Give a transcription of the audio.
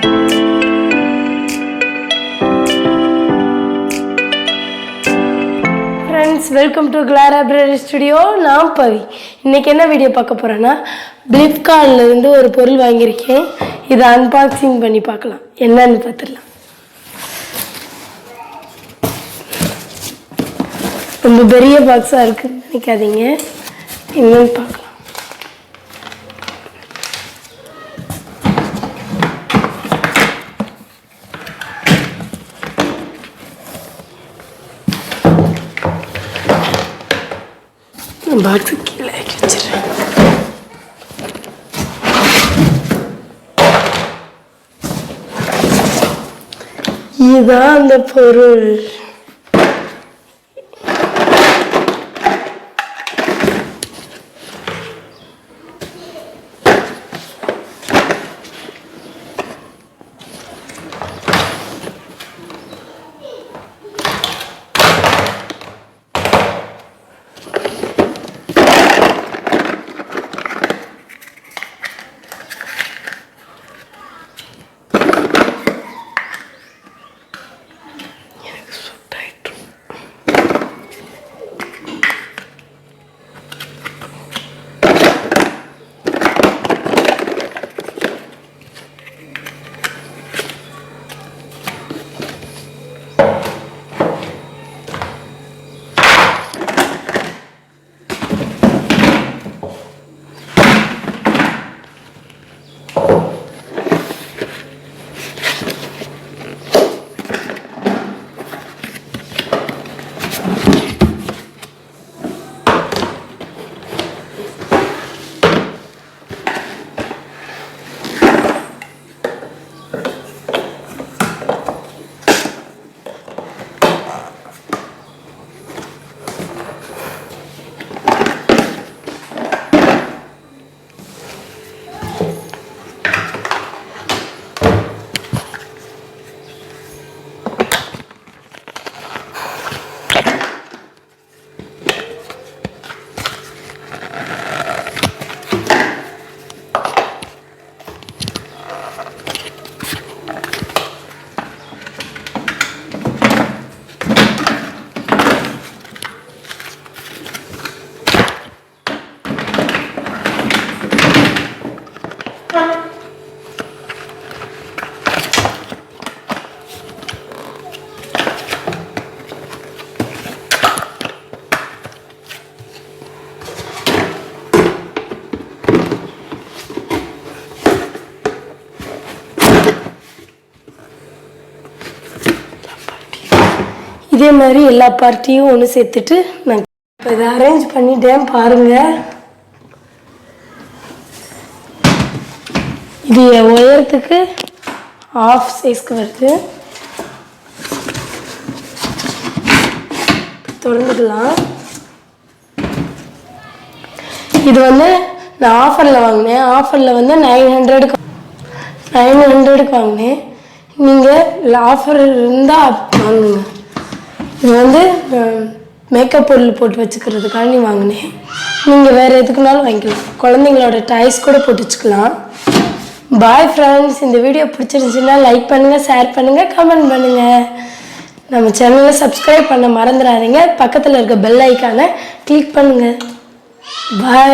Friends, welcome to Clara Library Studio. நான் பவி. இன்னைக்கு என்ன வீடியோ பார்க்க போறேன்னா Filpkartல இருந்து ஒரு பொருள் வாங்கியிருக்கேன். இதை அன்பாக்சிங் பண்ணி பார்க்கலாம். என்னன்னு பார்த்துடலாம். ரொம்ப பெரிய பாக்ஸா இருக்கு நினைக்காதீங்க. என்னன்னு பார்க்கலாம். பாக்ஸ் கீழே வச்சிடுறேன். இதுதான் அந்த பொருள். இதே மாதிரி எல்லா பார்ட்டியும் ஒன்று சேர்த்துட்டு நான் இப்போ இதை அரேஞ்ச் பண்ணிட்டேன் பாருங்க. இது உயரத்துக்கு ஆஃப் சைஸ்க்கு வருது. திறந்துக்கலாம். இது வந்து நான் ஆஃபரில் வாங்கினேன். ஆஃபரில் வந்து 900க்கு வாங்கினேன். நீங்கள் ஆஃபர் இருந்தால் வாங்குங்க. இது வந்து மேக்கப் பொருள் போட்டு வச்சுக்கிறதுக்காண்டி வாங்கினேன். நீங்கள் வேறு எதுக்குனாலும் வாங்கிக்கலாம். குழந்தைங்களோட டாய்ஸ் கூட போட்டு வச்சுக்கலாம். Bye friends. இந்த வீடியோ பிடிச்சிருந்துச்சுன்னா லைக் பண்ணுங்கள், ஷேர் பண்ணுங்கள், கமெண்ட் பண்ணுங்கள். நம்ம சேனலை சப்ஸ்கிரைப் பண்ண மறந்துடாதீங்க. பக்கத்தில் இருக்க பெல் ஐக்கானை கிளிக் பண்ணுங்கள். பாய்.